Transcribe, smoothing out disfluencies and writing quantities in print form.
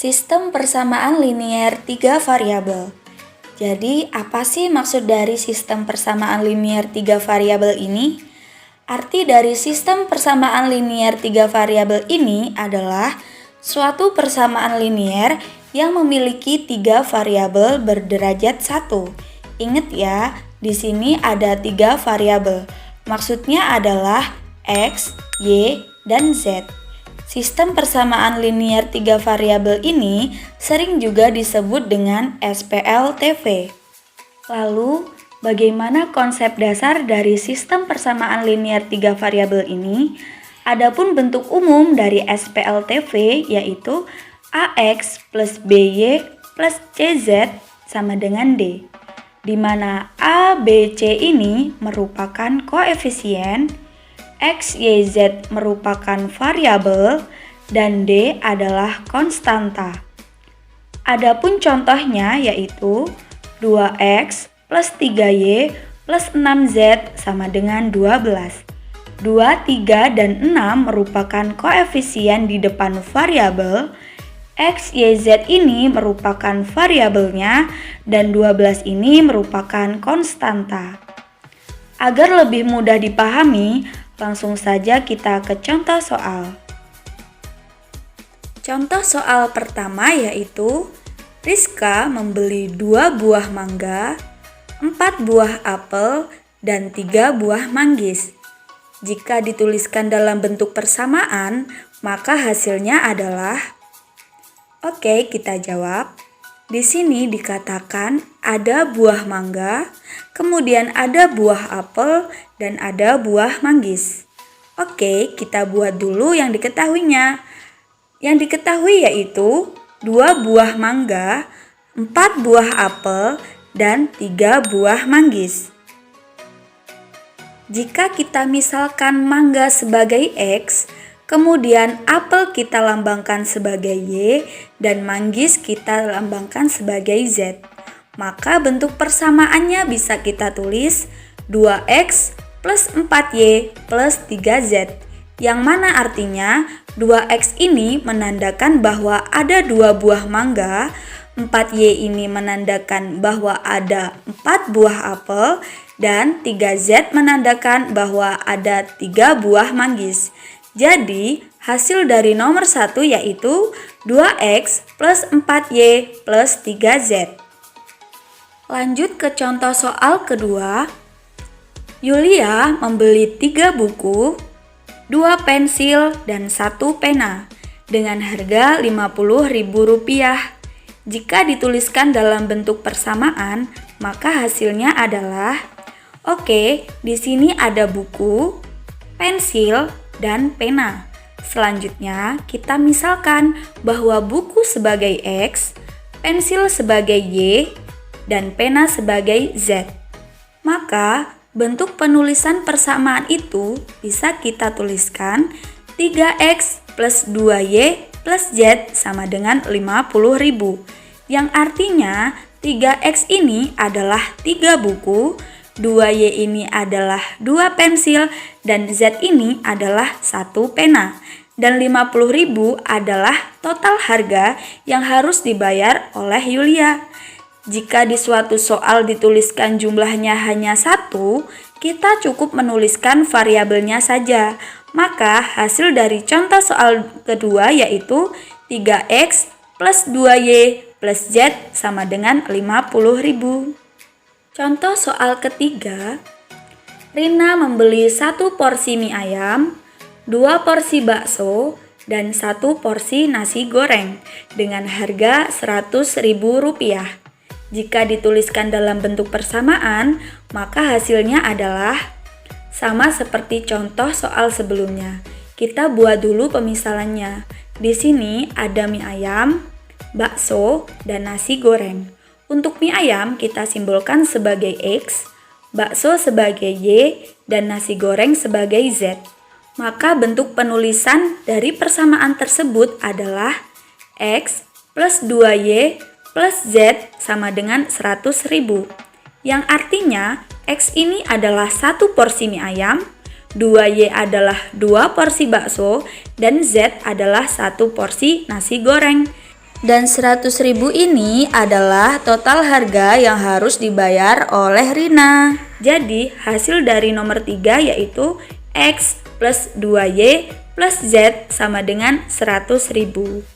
Sistem persamaan linier 3 variabel. Jadi, apa sih maksud dari sistem persamaan linier 3 variabel ini? Arti dari sistem persamaan linier 3 variabel ini adalah suatu persamaan linier yang memiliki 3 variabel berderajat 1. Ingat ya, di sini ada 3 variabel. Maksudnya adalah X, Y, dan Z. Sistem persamaan linier 3 variabel ini sering juga disebut dengan SPLTV. Lalu, bagaimana konsep dasar dari sistem persamaan linier 3 variabel ini? Adapun bentuk umum dari SPLTV yaitu AX plus BY plus CZ sama dengan D, di mana A, B, C ini merupakan koefisien, X, Y, Z merupakan variabel, dan D adalah konstanta. Adapun contohnya yaitu 2X plus 3Y plus 6Z sama dengan 12. 2, 3, dan 6 merupakan koefisien di depan variabel, X, Y, Z ini merupakan variabelnya, dan 12 ini merupakan konstanta. Agar lebih mudah dipahami, langsung saja kita ke contoh soal. Contoh soal pertama yaitu Rizka membeli 2 buah mangga, 4 buah apel, dan 3 buah manggis. Jika dituliskan dalam bentuk persamaan, maka hasilnya adalah... Oke, kita jawab. Di sini dikatakan ada buah mangga, kemudian ada buah apel, dan ada buah manggis. Oke, kita buat dulu yang diketahuinya. Yang diketahui yaitu 2 buah mangga, 4 buah apel, dan 3 buah manggis. Jika kita misalkan mangga sebagai X, kemudian apel kita lambangkan sebagai Y, dan manggis kita lambangkan sebagai Z, maka bentuk persamaannya bisa kita tulis 2X plus 4Y plus 3Z, yang mana artinya 2X ini menandakan bahwa ada 2 buah mangga, 4Y ini menandakan bahwa ada 4 buah apel, dan 3Z menandakan bahwa ada 3 buah manggis. Jadi, hasil dari nomor 1 yaitu 2X plus 4Y plus 3Z. Lanjut ke contoh soal kedua. Yulia membeli 3 buku, 2 pensil, dan 1 pena dengan harga Rp50.000. Jika dituliskan dalam bentuk persamaan, maka hasilnya adalah oke, di sini ada buku, pensil, dan pena. Selanjutnya, kita misalkan bahwa buku sebagai X, pensil sebagai Y, dan pena sebagai Z. Maka, bentuk penulisan persamaan itu bisa kita tuliskan 3X plus 2Y plus Z sama dengan 50.000. Yang artinya 3X ini adalah 3 buku, 2Y ini adalah 2 pensil, dan Z ini adalah 1 pena. Dan 50.000 adalah total harga yang harus dibayar oleh Yulia. Jika di suatu soal dituliskan jumlahnya hanya 1, kita cukup menuliskan variabelnya saja. Maka hasil dari contoh soal kedua yaitu 3X plus 2Y plus Z sama dengan 50.000. Contoh soal ketiga, Rina membeli 1 porsi mie ayam, 2 porsi bakso, dan 1 porsi nasi goreng dengan harga Rp100.000. Jika dituliskan dalam bentuk persamaan, maka hasilnya adalah sama seperti contoh soal sebelumnya. Kita buat dulu pemisalannya. Di sini ada mie ayam, bakso, dan nasi goreng. Untuk mie ayam kita simbolkan sebagai X, bakso sebagai Y, dan nasi goreng sebagai Z. Maka bentuk penulisan dari persamaan tersebut adalah X plus 2Y plus Z sama dengan 100.000. Yang artinya X ini adalah 1 porsi mie ayam, 2Y adalah 2 porsi bakso, dan Z adalah 1 porsi nasi goreng. Dan 100.000 ini adalah total harga yang harus dibayar oleh Rina. Jadi hasil dari nomor 3 yaitu X plus 2Y plus Z sama dengan 100.000.